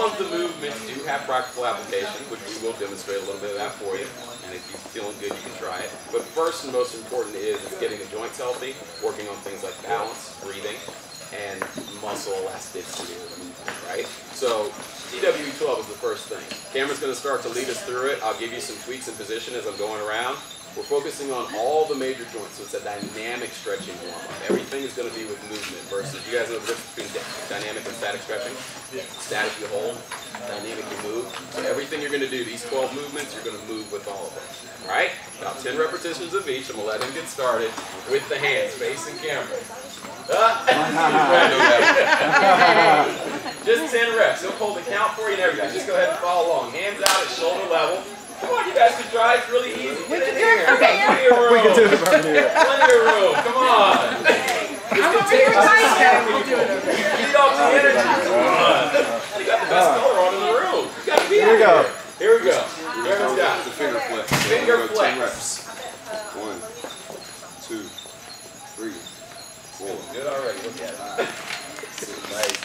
all of the movements do have practical application, which we will demonstrate a little bit of that for you. And if you're feeling good, you can try it. But first and most important is getting the joints healthy, working on things like balance, breathing, and muscle elasticity, right? So TWE12 is the first thing. Cameron's going to start to lead us through it. I'll give you some tweaks in position as I'm going around. We're focusing on all the major joints, so it's a dynamic stretching warm-up. Everything is going to be with movement versus, you guys know the difference between dynamic and static stretching? Yeah. Static you hold, dynamic you move. So everything you're going to do, these 12 movements, you're going to move with all of them. All right? About 10 repetitions of each. I'm going to let him get started with the hands facing camera. Just 10 reps. He'll hold the count for you and everything. Just go ahead and follow along. Hands out at shoulder level. Come on, you guys can try. It's really easy. Get in here. Plenty of room. We can do it from here. Plenty of room. Come on. Just continue to feed off the energy. Come on. You got the best color on in the room. You got to be out here. Here we go. Everyone's got the finger flex. Finger flex. 10 reps. 1, 2, 3, 4. Good already. Look at it. Nice.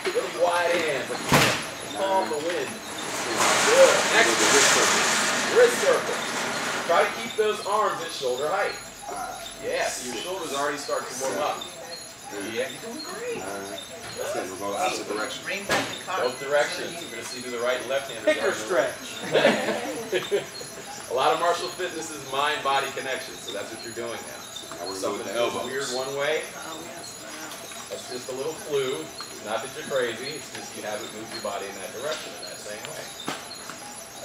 Little wide hands. Palm the wind. Good. Next wrist circle. Try to keep those arms at shoulder height. Yes, your shoulders already start to warm up. Yeah, you're doing great. That's it. We'll go opposite direction. Both directions. We're going to see who the right and left handers Picker stretch. A lot of martial fitness is mind-body connection, so that's what you're doing now. Now we're something going that to goes weird one way. That's just a little fluid. Not that you're crazy, it's just you haven't moved your body in that direction in that same way.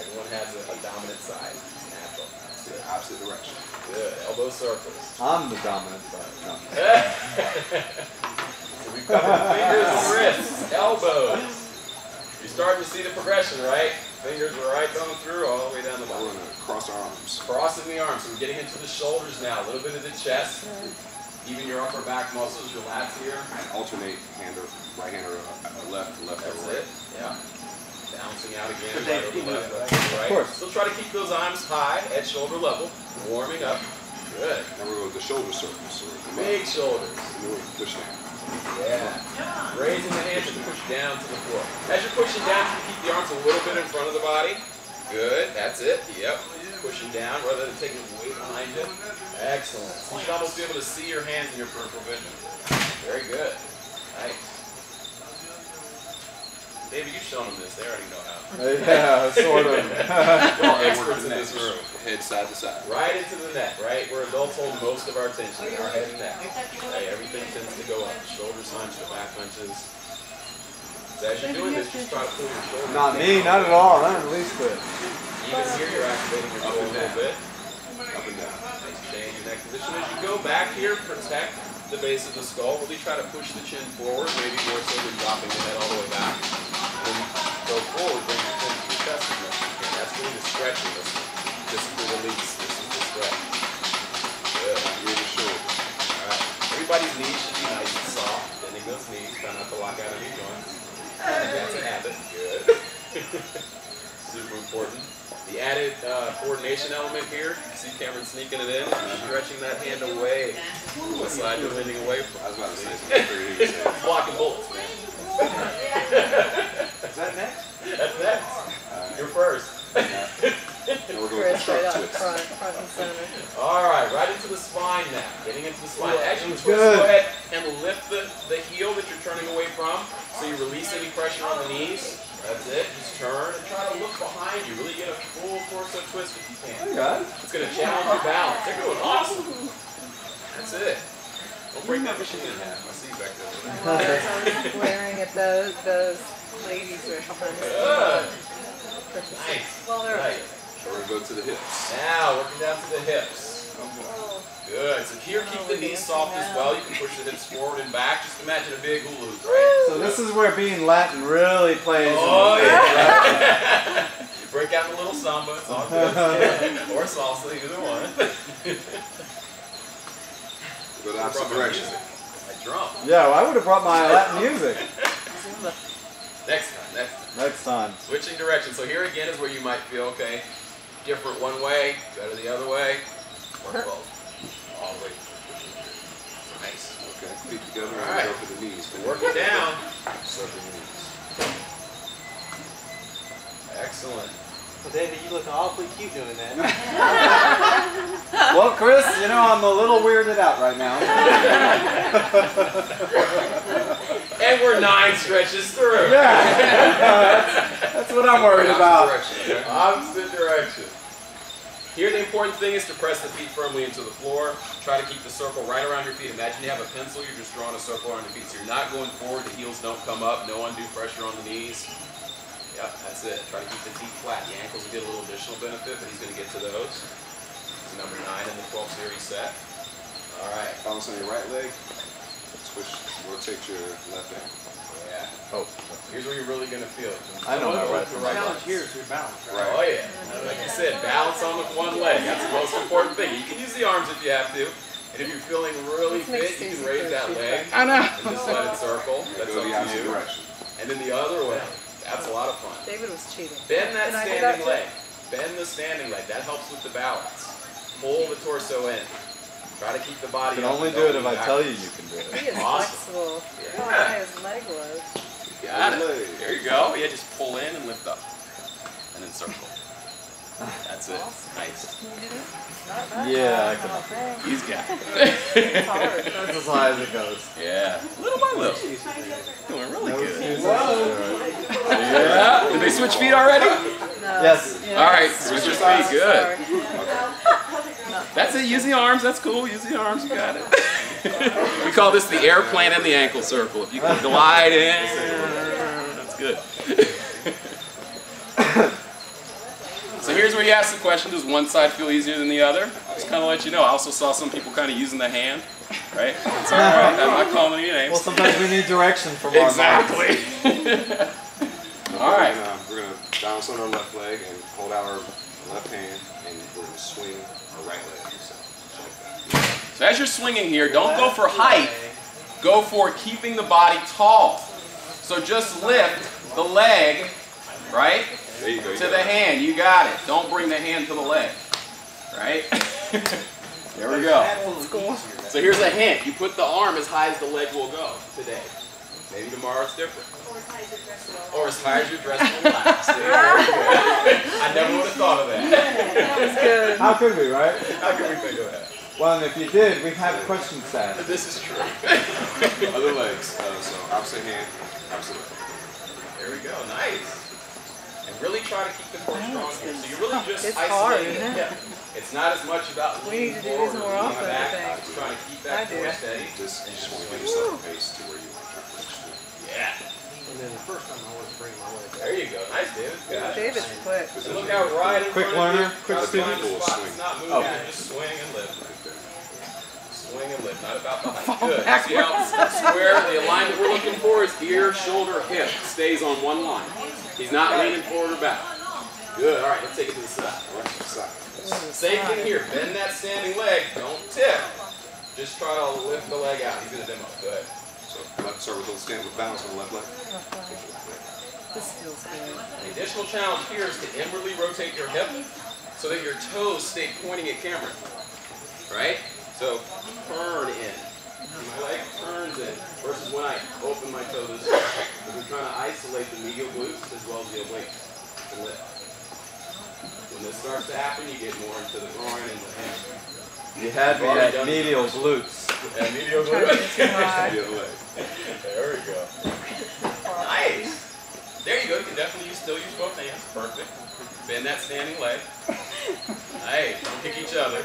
Everyone has a dominant side. It's natural. Good. Opposite direction. Good. Elbow circles. I'm the dominant side. No. So we've covered fingers and wrists, elbows. You're starting to see the progression, right? Fingers are right going through all the way down the body. We're going to cross our arms. Crossing the arms. So we're getting into the shoulders now, a little bit of the chest. Even your upper back muscles, your lats here. And alternate hander, right hander, left, left, That's over right. it. Yeah. Bouncing out again, right over left, left over right. Of course. So try to keep those arms high at shoulder level, warming up. Good. Now we're going to the shoulder circles. So Big shoulders. Push down. Yeah. Raising the hands and push down to the floor. As you're pushing down, you can keep the arms a little bit in front of the body. Good. That's it. Yep. Pushing down rather than taking weight behind you. Excellent. You should almost be able to see your hands in your peripheral vision. Very good. Nice. David, you've shown them this. They already know how. Yeah, sort of. We're all experts in this room. Head side to side. Right into the neck, right? Where adults hold most of our attention, our head and neck. Okay, everything tends to go up. The shoulders hunch, the back hunches. So as you're doing this, just try to pull your shoulders. Not me, not at all. I'm at least good. Even here, you're activating your shoulder a little bit. Up and down. Nice change in neck position. As you go back here, protect the base of the skull. Really try to push the chin forward, maybe more so than dropping the head all the way back. And then go forward, bring your chin to your chest as much as you can. That's really the stretching. This is the release. This is the stretch. Good. Really shoulder. All right. Everybody's knees should be nice and soft. Bending those knees. Try not to lock out any joints. That's a habit. Good. Super important. The added coordination element here, see Cameron sneaking it in, stretching that hand away. What side you're leaning away from? I was about to say something. Blocking bullets, man. Is that next? That's next. You're first. And we're going to Straight up, twist. front and center. All right, right into the spine now. Getting into the spine. As you twist, Good. go ahead and lift the heel that you're turning away from, so you release any pressure on the knees. That's it. Just turn and try to look behind you. Really get a full torso twist if you can. Hey guys. It's going to challenge your balance. They're doing awesome. That's it. Don't break that machine in half. I see you back there. I'm glaring at those ladies who are behind us. Good. Nice. Well, they're Nice. So we're going to go to the hips. Now, working down to the hips. Good. So here, keep the knees soft as well. You can push the hips forward and back. Just imagine a big hula hoop, right? So this is where being Latin really plays. Oh, yeah. Break out a little samba. It's all good. Or salsa, either one. Go to the opposite direction. Like drum. Yeah, well, I would have brought my Latin music. Next time. Next time. Switching direction. So here again is where you might feel, okay, different one way, better the other way. Work both. All the way. Nice. Okay, feet together All and right. go for the knees. Work it down. Circle the knees. Excellent. Well, David, you look awfully cute doing that. Well, Chris, you know, I'm a little weirded out right now. And we're 9 stretches through. Yeah. That's what I'm worried about. Opposite direction. Here the important thing is to press the feet firmly into the floor. Try to keep the circle right around your feet. Imagine you have a pencil, you're just drawing a circle around your feet. So you're not going forward, the heels don't come up, no undue pressure on the knees. Yep, that's it. Try to keep the feet flat. The ankles will get a little additional benefit, but he's going to get to those. It's number 9 in the 12 series set. All right. Balance on your right leg. Switch, rotate your left ankle. Yeah. Oh, Here's where you're really going to feel it. I know my right The from my challenge left. here is your balance, right? Right. Oh yeah. Like you said, balance on with one leg. That's the most important thing. You can use the arms if you have to. And if you're feeling really fit, you can raise that leg. I know. And just let it circle. That's Go up the to opposite you. direction. And then the other way. That's a lot of fun. David was cheating. Bend that Can I do that standing too? leg. Bend the standing leg. That helps with the balance. Pull the torso in. Try to keep the body You can up only and do it don't if I lean tell backwards. you you can do it. He is Awesome. flexible. Yeah. How high his leg was. Got it. There you go. Yeah, just pull in and lift up. And then circle. That's it. Nice. Can you do this? Not bad. Yeah, I can. Oh, thanks. He's got it. It's hard. That's as high as it goes. Yeah. Little by little. Doing really No good. excuses. Yeah. Did they switch feet already? No. Yes. All right. Switch your feet. Good. Sorry. That's it. Use the arms. That's cool. Use the arms. You got it. We call this the airplane and the ankle circle. If you can glide in, that's good. So here's where you ask the question, does one side feel easier than the other? Just kind of let you know. I also saw some people kind of using the hand, right? It's all right. I'm not calling any names. Well, sometimes we need direction from our minds. Exactly. All right. We're going to balance on our left leg and hold out our left hand, and we're going to swing our right leg. So as you're swinging here, don't go for height. Go for keeping the body tall. So just lift the leg, right? There you go. To the hand, you got it. Don't bring the hand to the leg, right? There we go. So here's a hint. You put the arm as high as the leg will go today. Maybe tomorrow it's different. Or as high as your dress will last. Very good. I never would have thought of that. That was good. How could we, right? How can we think of that? Well, and if you did, we'd have questions to ask. This is true. Other legs. So opposite hand, opposite leg. There we go. Nice. And really try to keep the core strong here. So you're really just It's hard, isolating isn't it. it? Yeah. It's not as much about We leaning need to do forward this or more leaning often, I back. think. Just trying to keep I that do. core steady. You just want to give yourself a pace to where you want to push. Yeah. And then the first time I was bringing my leg. There you go. Nice, David. Got it. David's quick. So look out right in Quick front of learner, you. quick Try to student. find the spot. Swing. It's not moving. Okay. Just swing and lift. Swing and lift. Not about the height. Good. See how square the alignment we're looking for is ear, shoulder, hip. Stays on one line. He's not leaning forward or back. Good. All right. Let's take it to the side. Same thing here. Bend that standing leg. Don't tip. Just try to lift the leg out. He's going to demo. Good. So left, start with stand with balance on the left leg. This feels good. The additional challenge here is to inwardly rotate your hip so that your toes stay pointing at camera. Right? So turn in. My leg turns in versus when I open my toe this way. Because we're trying to isolate the medial glutes as well as the obliques to lift. When this starts to happen, you get more into the groin and the hamstring. You had me at medial glutes. And medial Trying to glutes. get too high. The other leg. There we go. Nice. There you go. You can definitely still use both hands. Perfect. Bend that standing leg. Hey, don't kick each other.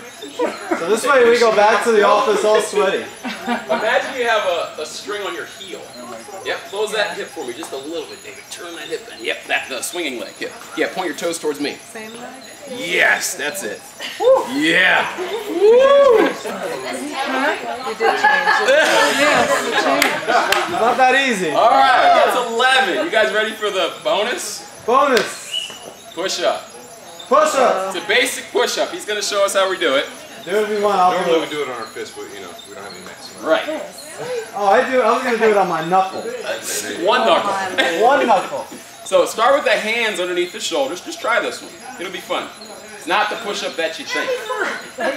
So this way we go back to the office all sweaty. Imagine you have a string on your heel. Yep, close that hip for me just a little bit, David. Turn that hip in. Yep, the swinging leg. Yep. Yeah, point your toes towards me. Same leg? Yes, that's it. Yeah. You did change it. Yes, you changed. Not that easy. All right, that's 11. You guys ready for the bonus? Bonus. Push up. Push up. It's a basic push up. He's going to show us how we do it. Do it if you want. I'll do Normally we it. do it on our fist, but you know, we don't have any mats. Right. Oh, I do. I was gonna do it on my knuckle. One knuckle. One knuckle. So start with the hands underneath the shoulders. Just try this one. It'll be fun. It's not the push-up that you think.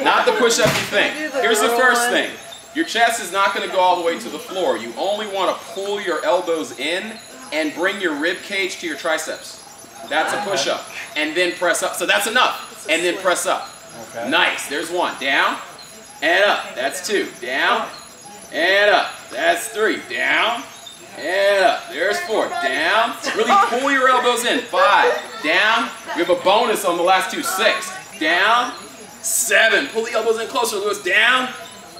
Not the push-up you think. Here's the first thing. Your chest is not going to go all the way to the floor. You only want to pull your elbows in and bring your rib cage to your triceps. That's a push-up. And then press up. So that's enough. And then press up. Okay. Nice. There's one. Down and up. That's 2. Down and up. That's 3. Down and up. There's 4. Down. Really pull your elbows in. 5. Down. We have a bonus on the last 2. 6. Down. 7. Pull the elbows in closer, Lewis. Down.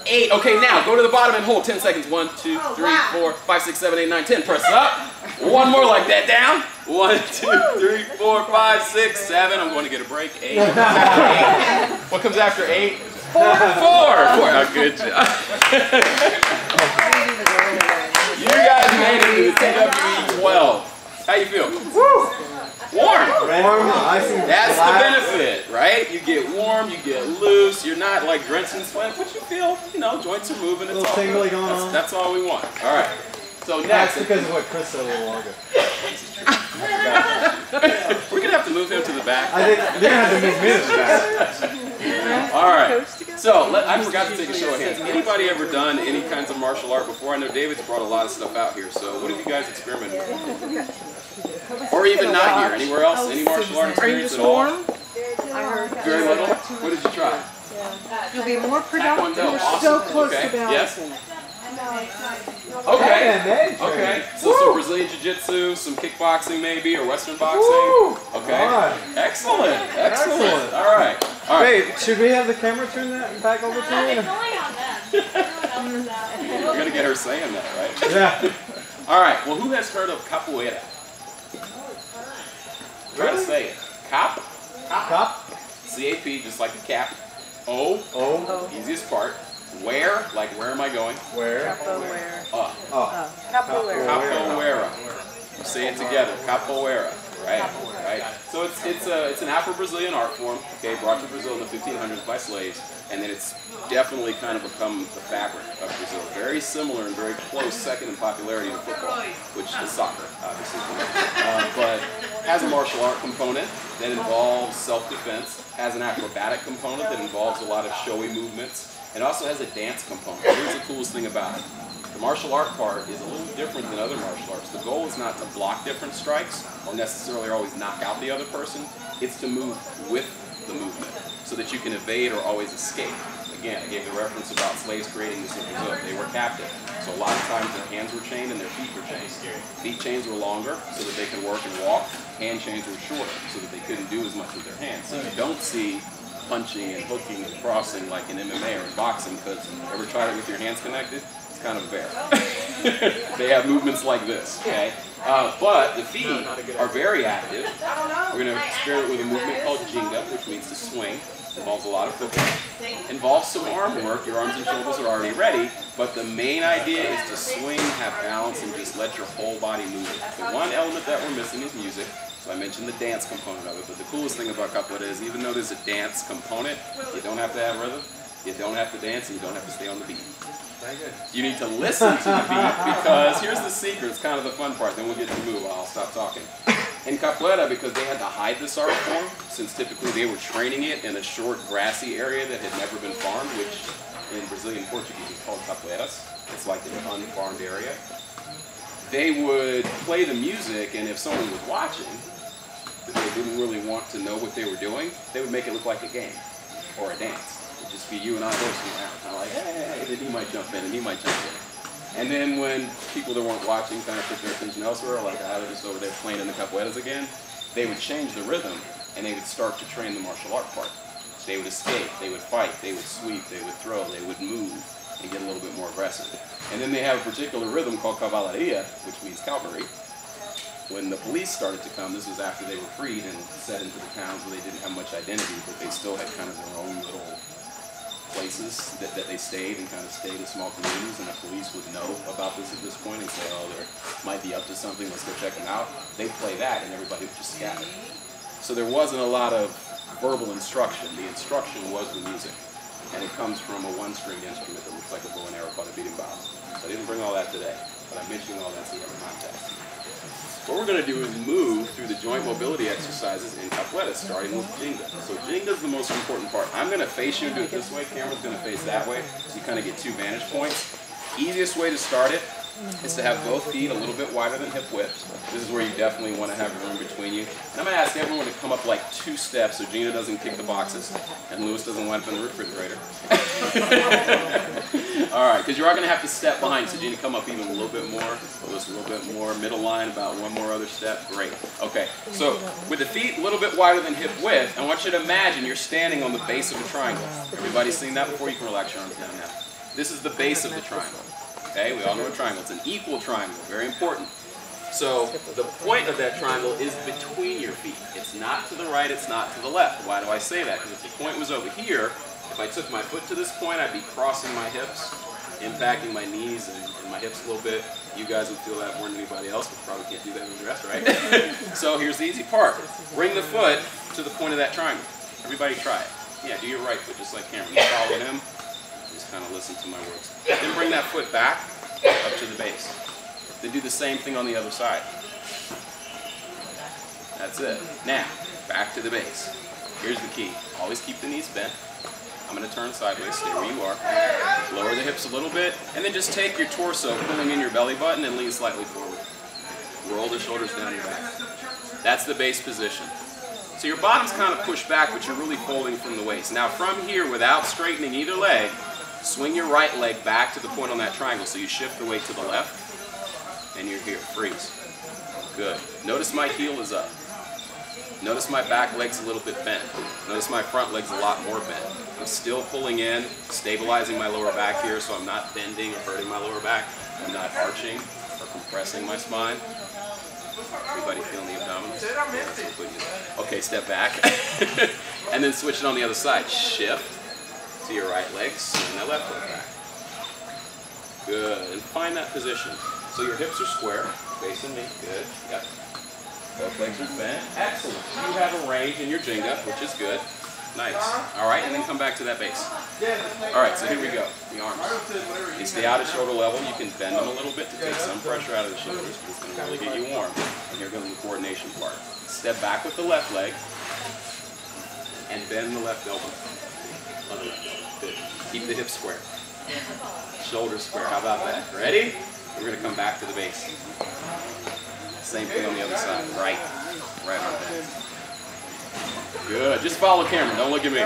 8. Okay, now go to the bottom and hold 10 seconds. 1, 2, 3, 4, 5, 6, 7, 8, 9, 10. Press up. One more like that. Down. 1, 2, 3, 4, 5, 6, 7. I'm going to get a break. 8. 8. What comes after 8? 4. 4. Oh, good job. You guys made it to the TWE 12. How you feel? Woo. Warm. Warm, icing. That's the benefit, right? You get warm, you get loose, you're not like drenched in sweat, but you feel, you know, joints are moving. It's a little tingly going on. That's all we want. All right. So next. That's because of what Chris said a little longer. We're going to have to move him to the back. I think they're going to have to move me to the back. All right. So I forgot to take a show of hands. Anybody ever done any kinds of martial art before? I know David's brought a lot of stuff out here. So what have you guys experimented with? Or even not here? Anywhere else? Any martial art experience at all? Very little? What did you try? You'll be more productive. Taekwondo. You're Awesome. so close Okay. to balancing. Yes. Okay. Okay. So some Brazilian Jiu-Jitsu, some kickboxing maybe, or Western boxing. Woo! Okay. All right. Excellent. Excellent. All right. All right. Wait, should we have the camera turn that back over to you? It's only on them. We're gonna get her saying that, right? Yeah. All right. Well, who has heard of capoeira? Try to say it. Cap. Cop. C-A-P, just like a cap. O. Oh. Easiest part. Where? Like where am I going? Where? Capoeira. Oh. Capoeira. Capoeira. You say it together. Capoeira. Right. Right. So it's an Afro-Brazilian art form. Okay, brought to Brazil in the 1500s by slaves, and then it's definitely kind of become the fabric of Brazil. Very similar and very close second in popularity in football, which is soccer, obviously. But has a martial art component that involves self-defense. Has an acrobatic component that involves a lot of showy movements. It also has a dance component. Here's the coolest thing about it. The martial art part is a little different than other martial arts. The goal is not to block different strikes or necessarily always knock out the other person. It's to move with the movement so that you can evade or always escape. Again, I gave the reference about slaves creating this in Brazil. They were captive. So a lot of times their hands were chained and their feet were chained. Feet chains were longer so that they could work and walk. Hand chains were shorter so that they couldn't do as much with their hands. So you don't see punching and hooking and crossing like in MMA or in boxing, because ever tried it with your hands connected? It's kind of bare. They have movements like this, okay? But the feet are very active. We're going to experiment with a movement called Ginga, which means to swing. Involves a lot of footwork. Involves some arm work. Your arms and shoulders are already ready, but the main idea is to swing, have balance, and just let your whole body move. The one element that we're missing is music. So I mentioned the dance component of it, but the coolest thing about capoeira is even though there's a dance component, you don't have to have rhythm, you don't have to dance, and you don't have to stay on the beat. Very good. You need to listen to the beat, because here's the secret, it's kind of the fun part, then we'll get to the move, I'll stop talking. In capoeira, because they had to hide this art form, since typically they were training it in a short grassy area that had never been farmed, which in Brazilian Portuguese is called capoeiras. It's like an unfarmed area. They would play the music, and if someone was watching, if they didn't really want to know what they were doing, they would make it look like a game or a dance. It would just be you and I horsing around, kind of like, hey, then he might jump in and he might jump in. And then when people that weren't watching kind of put their attention elsewhere, like they're just over there playing in the capoeiras again, they would change the rhythm and they would start to train the martial art part. So they would escape, they would fight, they would sweep, they would throw, they would move and get a little bit more aggressive. And then they have a particular rhythm called cavalaria, which means cavalry. When the police started to come, this was after they were freed and set into the towns where they didn't have much identity, but they still had kind of their own little places that they stayed, and kind of stayed in small communities, and the police would know about this at this point and say, oh, they might be up to something, let's go check them out. They'd play that and everybody would just scatter. So there wasn't a lot of verbal instruction. The instruction was the music, and it comes from a one-stringed instrument that looks like a bow and arrow called a beating bow. So I didn't bring all that today, but I'm mentioning all that so you have a context. What we're going to do is move through the joint mobility exercises in capoeira, starting with Ginga. So Ginga is the most important part. I'm going to face you and do it this way. Camera's going to face that way, so you kind of get 2 vantage points. Easiest way to start it is to have both feet a little bit wider than hip width. This is where you definitely want to have room between you. And I'm going to ask everyone to come up like 2 steps so Gina doesn't kick the boxes and Lewis doesn't wind up in the refrigerator. All right, because you are going to have to step behind, so Gina, come up even a little bit more, Lewis a little bit more, middle line, about 1 more other step. Great. Okay, so with the feet a little bit wider than hip width, I want you to imagine you're standing on the base of a triangle. Everybody seen that before? You can relax your arms down now. This is the base of the triangle. Okay, we all know a triangle. It's an equal triangle, very important. So the point of that triangle is between your feet. It's not to the right, it's not to the left. Why do I say that? Because if the point was over here, if I took my foot to this point, I'd be crossing my hips, impacting my knees and my hips a little bit. You guys would feel that more than anybody else, but probably can't do that in the dress, right? So here's the easy part. Bring the foot to the point of that triangle. Everybody try it. Yeah, do your right foot just like Cameron. You follow him. Just kind of listen to my words. Then bring that foot back up to the base. Then do the same thing on the other side. That's it. Now, back to the base. Here's the key. Always keep the knees bent. I'm going to turn sideways, stay where you are. Lower the hips a little bit, and then just take your torso, pulling in your belly button, and lean slightly forward. Roll the shoulders down your back. That's the base position. So your bottom's kind of pushed back, but you're really folding from the waist. Now from here, without straightening either leg, swing your right leg back to the point on that triangle. So you shift the weight to the left, and you're here. Freeze. Good. Notice my heel is up. Notice my back leg's a little bit bent. Notice my front leg's a lot more bent. I'm still pulling in, stabilizing my lower back here so I'm not bending or hurting my lower back. I'm not arching or compressing my spine. Everybody feeling the abdominals? Okay, step back. And then switch it on the other side. Shift to your right leg, swing that left leg back. Good. And find that position. So your hips are square, facing me. Good. Yep. Both legs are bent. Excellent. You have a range in your Jenga, which is good. Nice. All right, and then come back to that base. All right, so here we go. The arms. They stay out at shoulder level. You can bend them a little bit to take some pressure out of the shoulders, but it's going to really get you warm. And here goes the coordination part. Step back with the left leg and bend the left elbow. On the left elbow. Good. Keep the hips square. Shoulders square. How about that? Ready? We're going to come back to the base. Same thing on the other side. Right. Right on that. Good. Just follow camera. Don't look at me.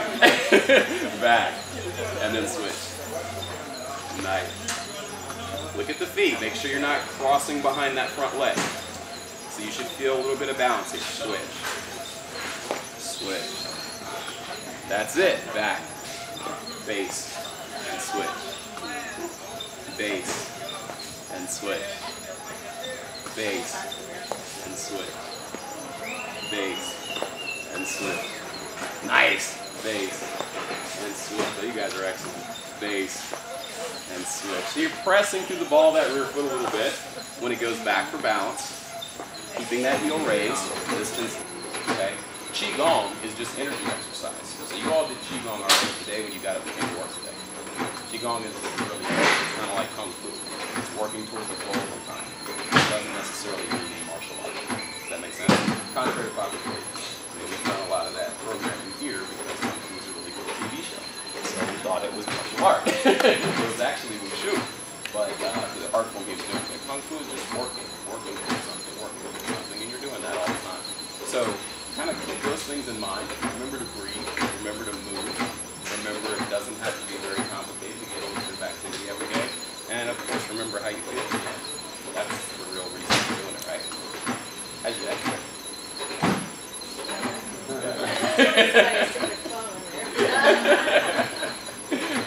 Back. And then switch. Nice. Look at the feet. Make sure you're not crossing behind that front leg. So you should feel a little bit of balance here. Switch. Switch. That's it. Back. Base. And switch. Base. And switch. Base. And switch. Base. And switch. Nice. Base. And switch. Oh, you guys are excellent. Base. And switch. So you're pressing through the ball of that rear foot a little bit when it goes back for balance. Keeping that heel raised. Distance. Okay. Qigong is just energy exercise. So you all did Qigong already today when you got up and came to work today. Qigong is really, it's kind of like Kung Fu. It's working towards a goal all the time. It doesn't necessarily mean a martial art. Does that make sense? Contrary to popular belief. We've done a lot of that programming here because Kung Fu is a really good TV show. So we thought it was martial art. It was actually Wushu. But the art form keeps doing it. Kung Fu is just working towards something, and you're doing that all the time. So kind of keep those things in mind. Remember to breathe. Remember to move. Remember it doesn't have to be very complicated to get a little bit of activity every day. And of course, remember how you feel again. That's the real reason you're doing it, right? How'd you like it?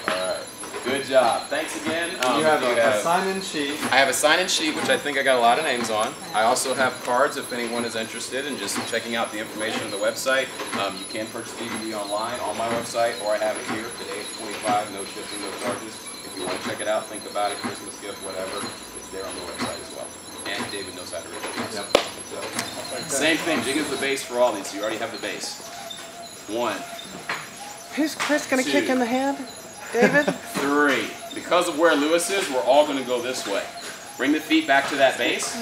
Alright. Good job. Thanks again. You have a sign-in sheet. I have a sign-in sheet, which I think I got a lot of names on. I also have cards if anyone is interested in just checking out the information on the website. You can purchase DVD online on my website, or I have it here. Today it's $25, no shipping, no charges. If you want to check it out, think about it, Christmas gift, whatever, it's there on the website as well. And David knows how to read it. Yep. So, same thing, Jig is the base for all these, so you already have the base. 1. Who's Chris going to 2, kick in the head? David? 3. Because of where Lewis is, we're all going to go this way. Bring the feet back to that base,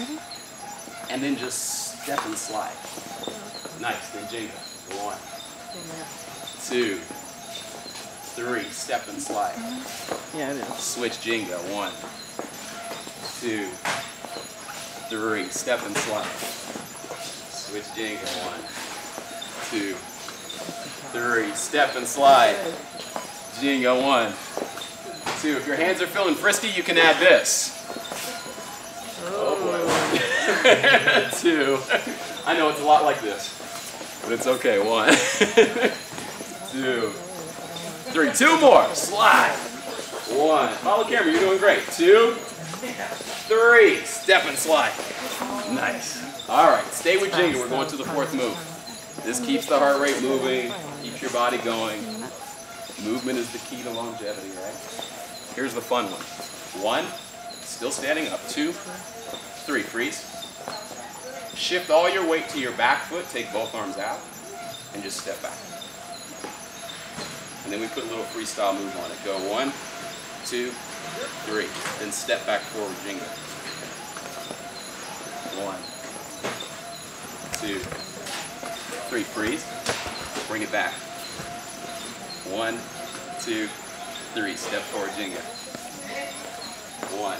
and then just step and slide. Nice, then Jenga. 1, 2, 3. Step and slide. Yeah, it is. Switch Jenga. 1, 2, 3. Step and slide. Switch Jenga. 1, 2, 3. Step and slide. Jenga. 1, 2. If your hands are feeling frisky, you can add this. Oh boy. 2. I know it's a lot like this, but it's okay. 1, 2, 3. 2 more. Slide. 1. Follow the camera. You're doing great. 2, 3. Step and slide. Nice. All right. Stay with Jenga. We're going to the 4th move. This keeps the heart rate moving. Keeps your body going. Movement is the key to longevity, right? Here's the fun one. 1. Still standing up. 2, 3. Freeze. Shift all your weight to your back foot. Take both arms out and just step back. And then we put a little freestyle move on it. Go 1, 2, 3. Then step back forward, Jenga. 1, 2, 3. Freeze. Bring it back. 1, 2, 3. Step forward, Jenga. 1,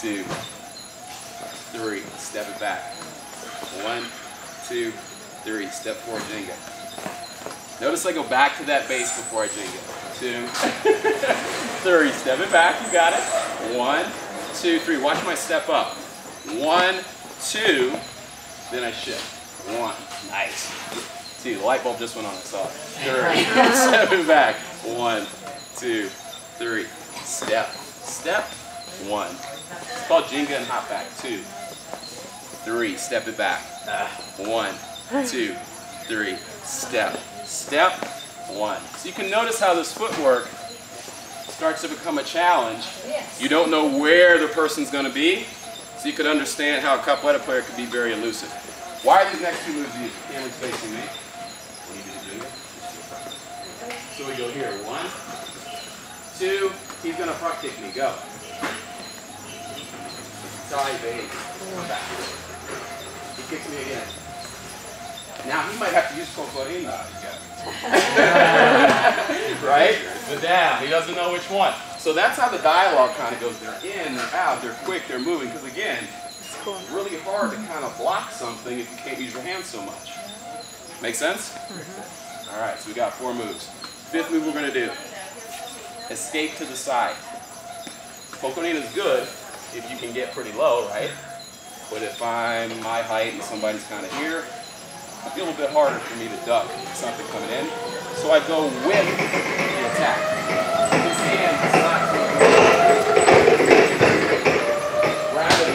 2, 3. Step it back. 1, 2, 3. Step forward, Jenga. Notice I go back to that base before I Jenga. 2, 3. Step it back. You got it. 1, 2, 3. Watch my step up. 1, 2. Then I shift. 1. Nice. 2. The light bulb just went on. I saw it. 3. Step it back. 1, 2, 3. Step. Step. 1. It's called Jenga and hop back. 2, 3. Step it back. 1, 2, 3. Step. Step. 1. So you can notice how this footwork starts to become a challenge. You don't know where the person's going to be, so you could understand how a capoeira player could be very elusive. Why are these next 2 moves used? Camera's facing me. What do you do, Jenga? So we go here. 1, 2. He's going to front kick me. Go. Side base. Come back. He kicks me again. Now he might have to use Cocorina. Right? But down. He doesn't know which one. So that's how the dialogue kind of goes. They're in, they're out, they're quick, they're moving. Because again, it's really hard to kind of block something if you can't use your hands so much. Make sense? All right, so we got 4 moves. 5th move we're going to do. Escape to the side. Cocorina is good if you can get pretty low, right? But if I'm my height and somebody's kind of here, it'd be a little bit harder for me to duck something coming in. So I go with the attack. His hand is not rather than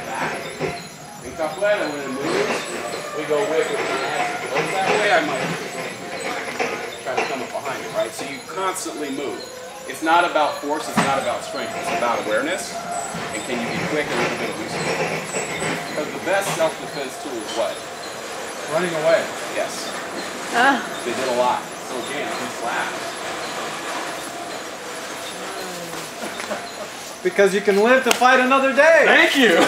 back. In capoeira, when it moves, we go with it. That way I might try to come up behind it, right? So you constantly move. It's not about force, it's not about strength, it's about awareness. And can you be quick and a little bit elusive? Because the best self-defense tool is what? Running away. Yes. They did a lot. So again, he's flat. Because you can live to fight another day. Thank you.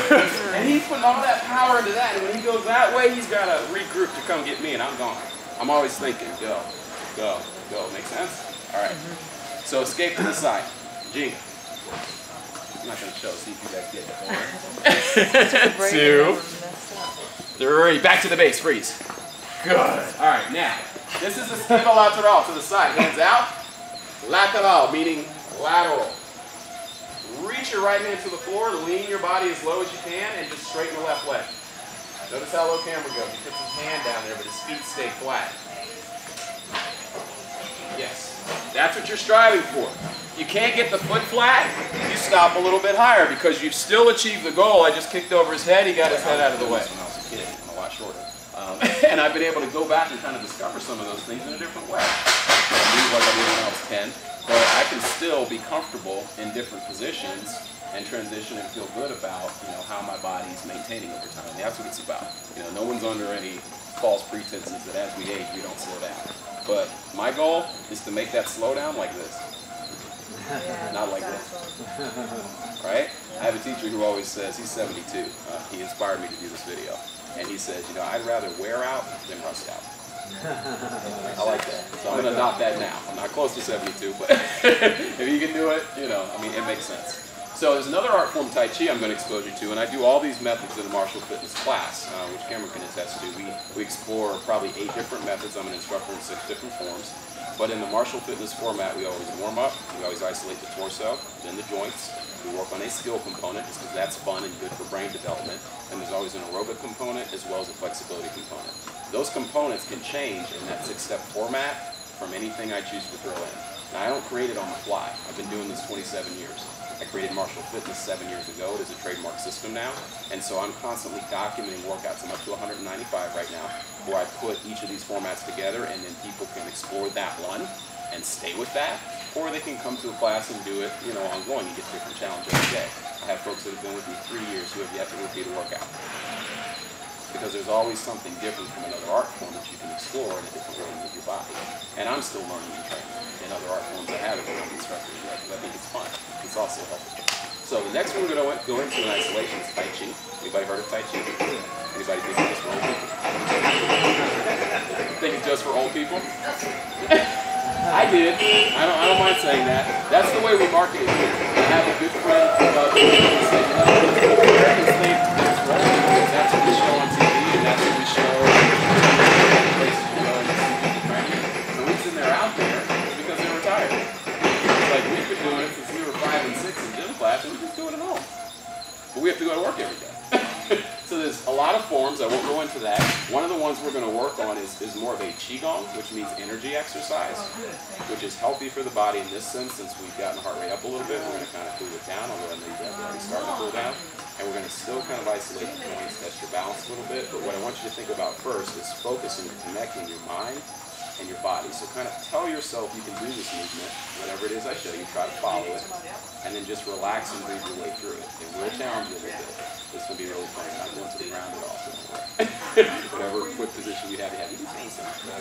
And he's putting all that power into that. And when he goes that way, he's got to regroup to come get me, and I'm gone. I'm always thinking, go, go, go. Make sense? All right. So escape to the side. Jenga. I'm not going to show, see if you guys get it. 2, 3. Back to the base. Freeze. Good. All right, now, this is esquiva lateral to the side. Hands out. Lateral, meaning lateral. Reach your right hand to the floor, lean your body as low as you can, and just straighten the left leg. Notice how low camera goes. He puts his hand down there, but his feet stay flat. Yes. That's what you're striving for. You can't get the foot flat, you stop a little bit higher because you've still achieved the goal. I just kicked over his head, he got his head out of the way. When I was a kid, I'm a lot shorter. And I've been able to go back and kind of discover some of those things in a different way. I move like I did when I was 10, but I can still be comfortable in different positions and transition and feel good about, how my body's maintaining over time. That's what it's about. No one's under any false pretenses that as we age, we don't slow down. But my goal is to make that slow down like this. Not like this. Right? I have a teacher who always says, he's 72. He inspired me to do this video. And he says, I'd rather wear out than rust out. I like that. So I'm going to adopt that now. I'm not close to 72, but if you can do it, you know, I mean, it makes sense. So there's another art form, Tai Chi, I'm going to expose you to, and I do all these methods in the martial fitness class, which Cameron can attest to. We explore probably 8 different methods. I'm an instructor in 6 different forms. But in the martial fitness format, we always warm up, we always isolate the torso, then the joints. We work on a skill component just because that's fun and good for brain development. And there's always an aerobic component as well as a flexibility component. Those components can change in that 6-step format from anything I choose to throw in. Now, I don't create it on the fly. I've been doing this 27 years. I created martial fitness 7 years ago. It is a trademark system now. And so I'm constantly documenting workouts. I'm up to 195 right now, where I put each of these formats together, and then people can explore that one and stay with that, or they can come to a class and do it, you know, ongoing and get a different challenge every day. I have folks that have been with me 3 years who have yet to repeat a workout. Because there's always something different from another art form that you can explore in a different way with your body. And I'm still learning and training in other art forms I haven't been instructors yet, because I think it's fun. It's also helpful. So the next one we're going to go into in isolation is Tai Chi. Anybody heard of Tai Chi? Anybody think it's just for old people? Think it's just for old people? I did. I don't mind saying that. That's the way we market it here. I have a good friend who said, you know, Americans think it's for old people. That's what we show on TV, and that's what we show in places you go and see people training. The reason they're out there is because they're retired. It's like we've been doing it since we were 5 and 6 in gym class, and we just do it at home. But we have to go to work every day. So there's a lot of forms. I won't go into that. One of the ones we're going to work on is more of a Qigong, which means energy exercise, which is healthy for the body in this sense. Since we've gotten the heart rate up a little bit, we're going to kind of cool it down, although I know you guys are already starting to cool down. And we're going to still kind of isolate the joints, test your balance a little bit. But what I want you to think about first is focusing and connecting your mind and your body. So kind of tell yourself you can do this movement, whatever it is I show you, try to follow it, and then just relax and breathe your way through it. It will challenge you a little bit. It's going to be really fun. Not going to the ground at all, so don't worry. Whatever foot position you have, you can stand something.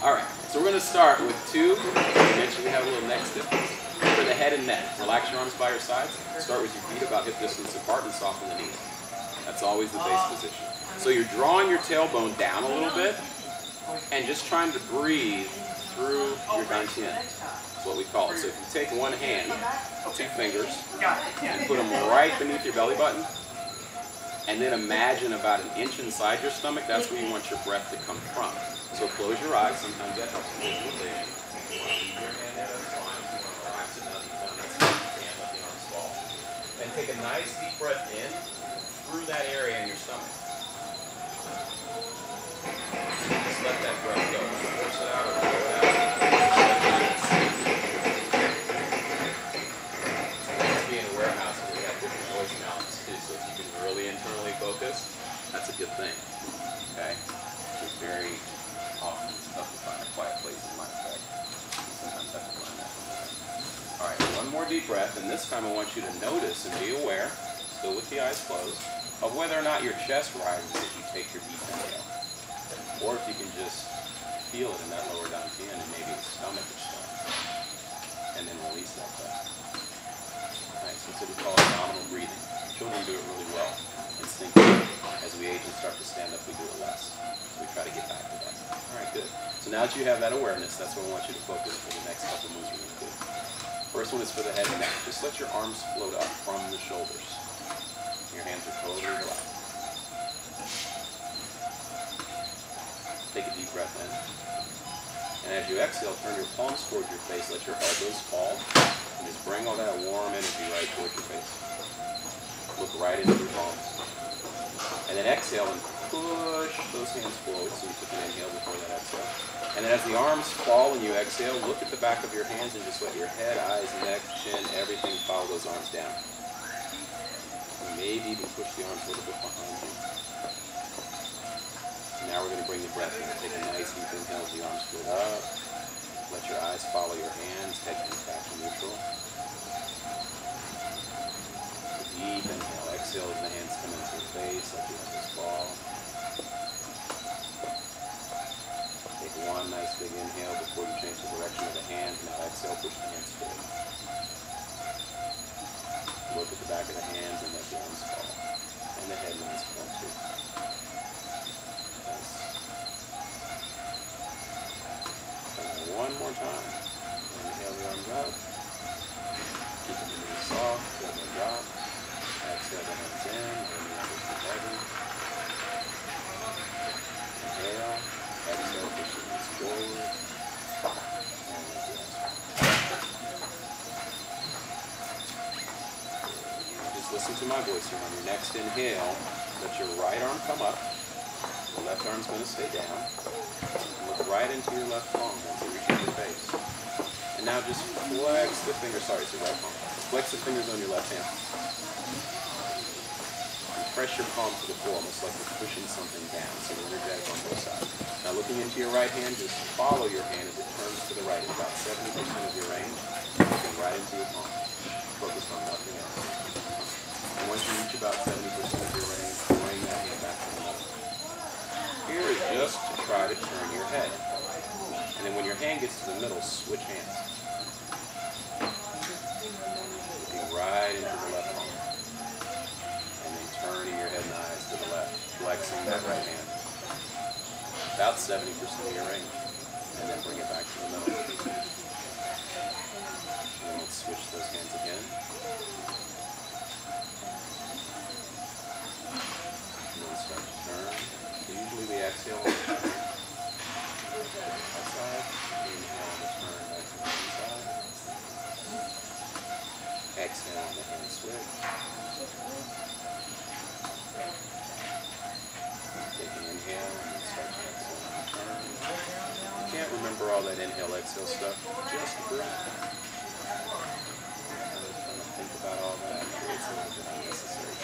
All right, so we're going to start with 2. You mentioned we have a little neck stiffness. For the head and neck, relax your arms by your sides. Start with your feet about hip distance apart and soften the knees. That's always the base position. So you're drawing your tailbone down a little bit and just trying to breathe through your dantian. That's what we call it. So if you take one hand, 2 fingers, and put them right beneath your belly button, and then imagine about 1 inch inside your stomach, that's where you want your breath to come from. So close your eyes. Sometimes that helps visualization. You want to leave your hand there, that's fine. You want to relax it down, you want to stand, let the arms fall. Then take a nice deep breath in through that area in your stomach. Just let that breath go. Force it out or blow it out. It's being a warehouse where we have different voice analysis too, so if you can really internally focus, that's a good thing. Okay? It's very often tough to find a quiet place in my effect. Sometimes I have to find that somewhere. Alright, one more deep breath, and this time I want you to notice and be aware, still with the eyes closed, of whether or not your chest rises as you take your deep inhale. Or if you can just feel it in that lower dantian and maybe the stomach or something. And then release that breath. Nice. That's what we call abdominal breathing. Children do it really well instinctively. As we age and start to stand up, we do it less. So we try to get back to that. Alright, good. So now that you have that awareness, that's what I want you to focus for the next couple moves we're going to do. First one is for the head and neck. Just let your arms float up from the shoulders. Your hands are totally relaxed. Take a deep breath in. And as you exhale, turn your palms towards your face. Let your elbows fall. And just bring all that warm energy right towards your face. Look right into your palms. And then exhale and push those hands forward. So you took an inhale before that exhale. And then as the arms fall when you exhale, look at the back of your hands and just let your head, eyes, neck, chin, everything follow those arms down. And maybe even push the arms a little bit behind you. Now we're going to bring the breath in. Take a nice deep inhale as the arms split up. Let your eyes follow your hands. Head comes back to neutral. Deep inhale. Exhale as the hands come into your face. Let the elbows fall. Take one nice big inhale before you change the direction of the hands. Now exhale, push the hands forward. Look at the back of the hands and let the arms fall. And the head lands fall too. Nice. One more time. Inhale the arms out. Keep the knees soft, let them drop. Exhale the hands in, bring the elbows to heaven. Inhale. Exhale, push the knees forward. And let the just listen to my voice here. On your next inhale, let your right arm come up. The left arm's going to stay down. Look right into your left palm once it reaches your face. And now just flex the fingers. Sorry, it's your right palm. Flex the fingers on your left hand. And press your palm to the floor, almost like you're pushing something down. So you're energetic on both sides. Now looking into your right hand, just follow your hand as it turns to the right. It's about 70% of your range. Looking right into your palm. Focus on nothing else. And once you reach about 70% of your range, bring that hand back to the middle. Here is just to try to turn your head. And then when your hand gets to the middle, switch hands. Looking right into the left palm. And then turning your head and eyes to the left, flexing that right hand. About 70% of your range. And then bring it back to the middle. And then let's switch those hands again. And then start to turn. Usually we exhale on the turn. Outside. Inhale on the turn back to the inside. Exhale on the hand switch. Take an inhale and then start to exhale on the turn. You can't remember all that inhale, exhale stuff. Just breathe. Kind of think about all that. It's a little bit unnecessary.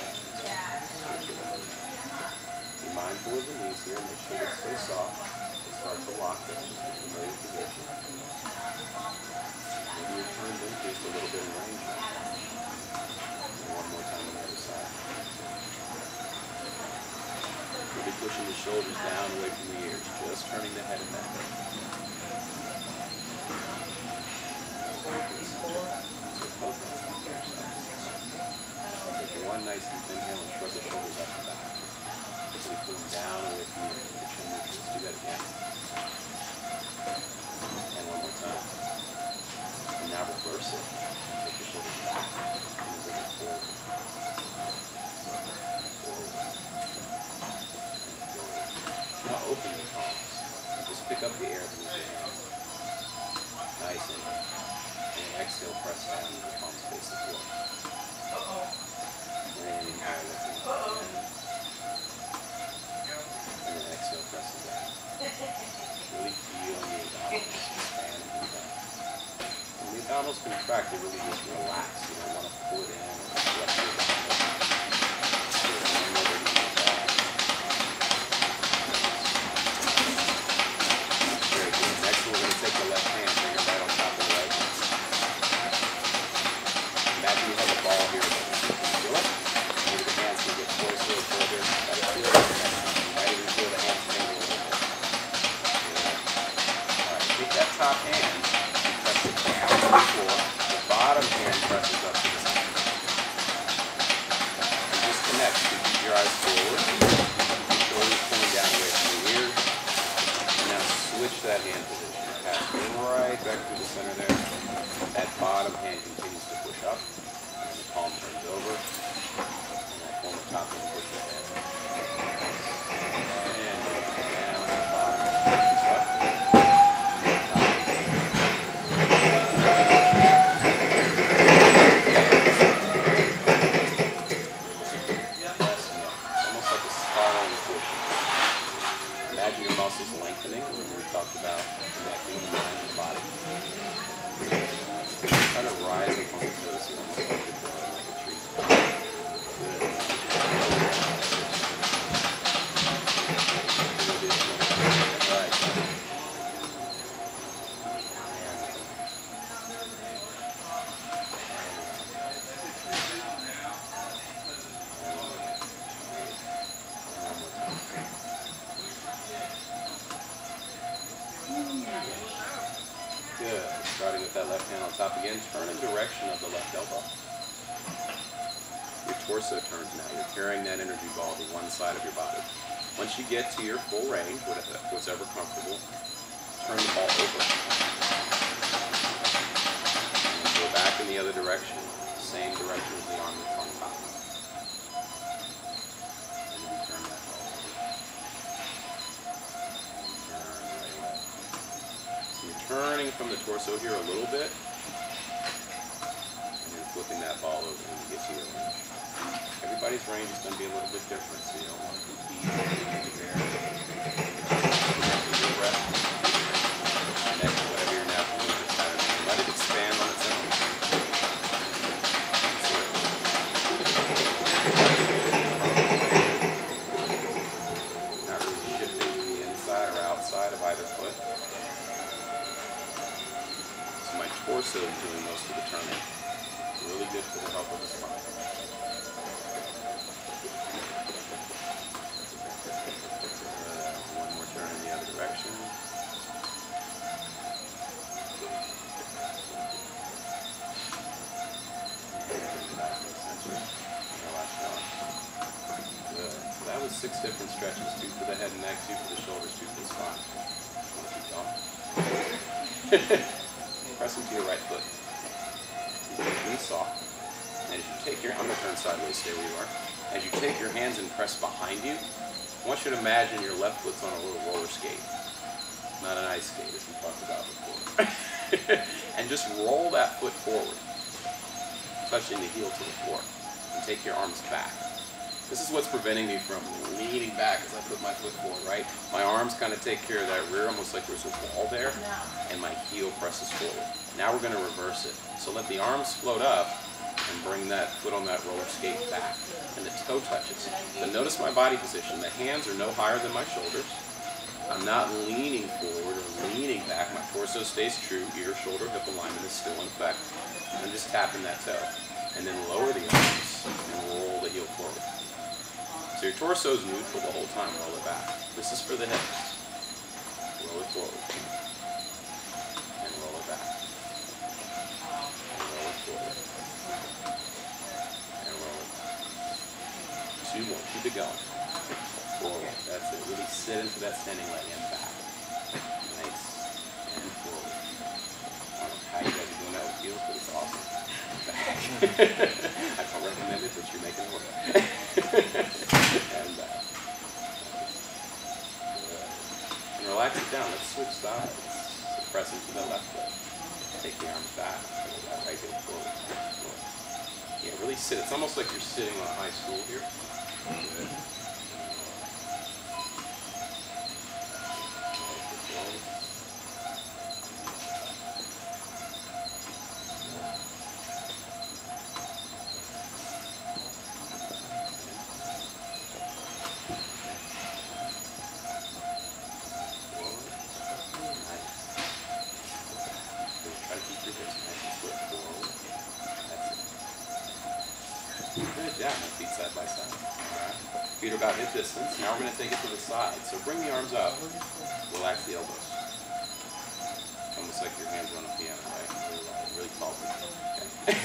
Be mindful of the knees here. Make sure they stay soft. They start to lock. That's just a familiar position. Maybe your turns increased a little bit in range. And one more time on the other side. Maybe pushing the shoulders down away from the ears. Just turning the head and back. Take one nice deep inhale and shrug the shoulders up and back. Basically pulling down away from the chin. Let's do that again. And one more time. And now reverse it. Take your shoulders back. And then bring it forward. Forward. And forward. Now open your palms. Just pick up the air beneath your hands. Nice inhale. And exhale, press down and your palms face the floor. And inhale, lifting up again. And then exhale, press it down. Really feel the abdominals expand and contract. When the abdominals contract, they really just relax. You don't want to pull it in or flex your abdominals. Very good. Next, we're going to take the left hand, bring it right on top of the right hand. Imagine you have a ball here. Feel it? Maybe the hands can get closer or further. Try to feel it. You might even feel the hands tingling a little bit. Alright, take that top hand and press it down to the floor. The bottom hand presses up to the center. And just connect. Keep your eyes forward. Your shoulders pulling down away from the ears. And now switch that hand position. Pass right back through the center there. That bottom hand continues to push up. And the palm turns over. And that former top hand pushes down. And down the bottom pushes up. Almost like a spiraling push. Imagine your muscles lengthening when we talked about connecting the mind and body. Try to rise up on the toes here, almost like you're growing like a tree. Good. Right. Good. Starting with that left hand on top again. Turn in direction of the left elbow. Your torso turns now. You're carrying that energy ball to one side of your body. Once you get to your full range, whatever's ever comfortable, turn the ball over. And go back in the other direction, same direction as the arm that's on top. And then turn that ball over. And turn right away. So you're turning from the torso here a little bit, and then flipping that ball over when you get to your range. Everybody's range is going to be a little bit different, so you don't want to compete in the air. Your breath. Connect to whatever your natural movement pattern is. Let it expand on its own. Not really shifting to the inside or outside of either foot. So my torso is doing most of the turning. It's really good for the help of the spine. One more turn in the other direction. And back to the center. Relax down. Good. So that was 6 different stretches. 2 for the head and neck, 2 for the shoulders, 2 for the spine. Want to keep going? Press into your right foot. Really soft. And as you take your, I'm going to turn sideways, stay where you are. As you take your hands and press behind you, I want you to imagine your left foot's on a little roller skate. Not an ice skate, as we talked about before. And just roll that foot forward, touching the heel to the floor. And take your arms back. This is what's preventing me from leaning back as I put my foot forward, right? My arms kind of take care of that rear, almost like there's a wall there, and my heel presses forward. Now we're going to reverse it. So let the arms float up and bring that foot on that roller skate back. And the toe touches. But notice my body position. The hands are no higher than my shoulders. I'm not leaning forward or leaning back. My torso stays true. Ear, shoulder, hip alignment is still in effect. I'm just tapping that toe. And then lower the arms and roll the heel forward. So your torso is neutral the whole time. Roll it back. This is for the hips. Roll it forward. And roll it back. And roll it forward. And roll it back. 2 more. Keep it going. Forward. That's it. Really sit into that standing leg and back. Nice. And forward. I don't know how you guys are doing that with heels, but it's awesome. Back. I don't recommend it, but you're making it work. And back. Good. And relax it down. Let's switch sides. So press into the left foot. Take the arms back. Pull that right heel forward. Yeah, really sit. It's almost like you're sitting on a high stool here. Good. Good job. My feet side by side. Alright. Feet are about hip distance. Now we're going to take it to the side. So bring the arms up. Relax the elbows. Almost like your hands are on a piano, right? Really tall. Okay.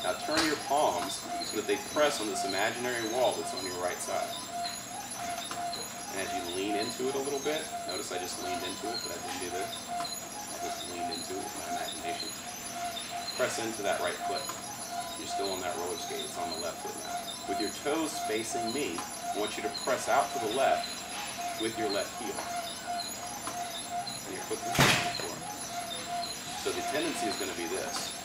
Now turn your palms so that they press on this imaginary wall that's on your right side. And as you lean into it a little bit, notice I just leaned into it, but I didn't do this. I just leaned into it with my imagination. Press into that right foot. You're still on that roller skate. It's on the left foot now. With your toes facing me, I want you to press out to the left with your left heel. And your foot can stay on the floor. So the tendency is going to be this.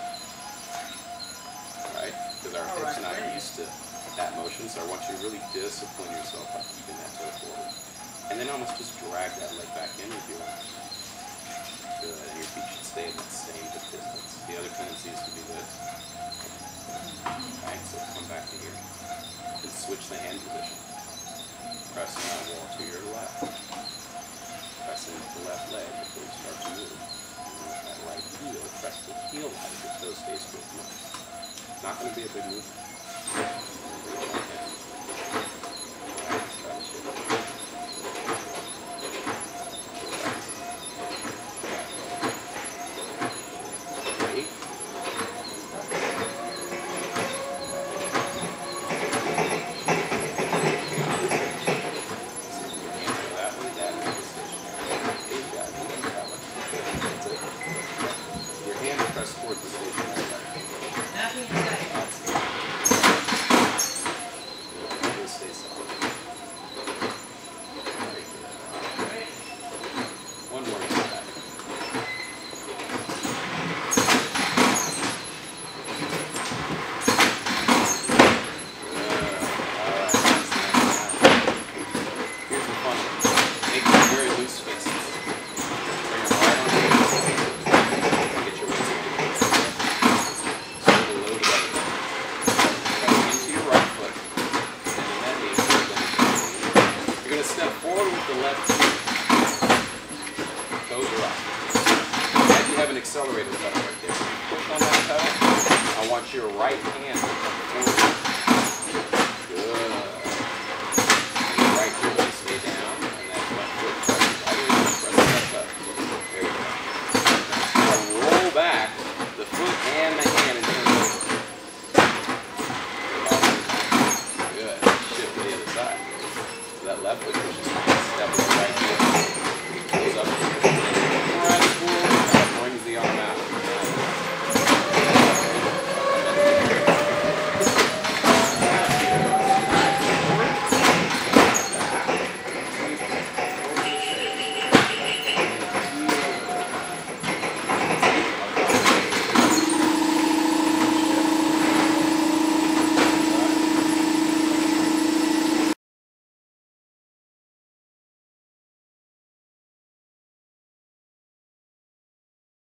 Right? Because our hips are not used to that motion, so I want you to really discipline yourself by keeping that toe forward. And then almost just drag that leg back in with your arms. Good. And your feet should stay in that same hip distance. The other tendency is to do this. Alright, so come back to here. And switch the hand position. Press on that wall to your left. Press into the left leg before you start to move. And with that right heel, press the heel out as your toe stays towards you. It's not going to be a big movement. accelerator pedal right there. Push on that pedal. I want your right hand to come forward. Good. And your right heel will stay down, and that left foot presses all the way down. Press that pedal. There we go. Now roll back the foot and the hand.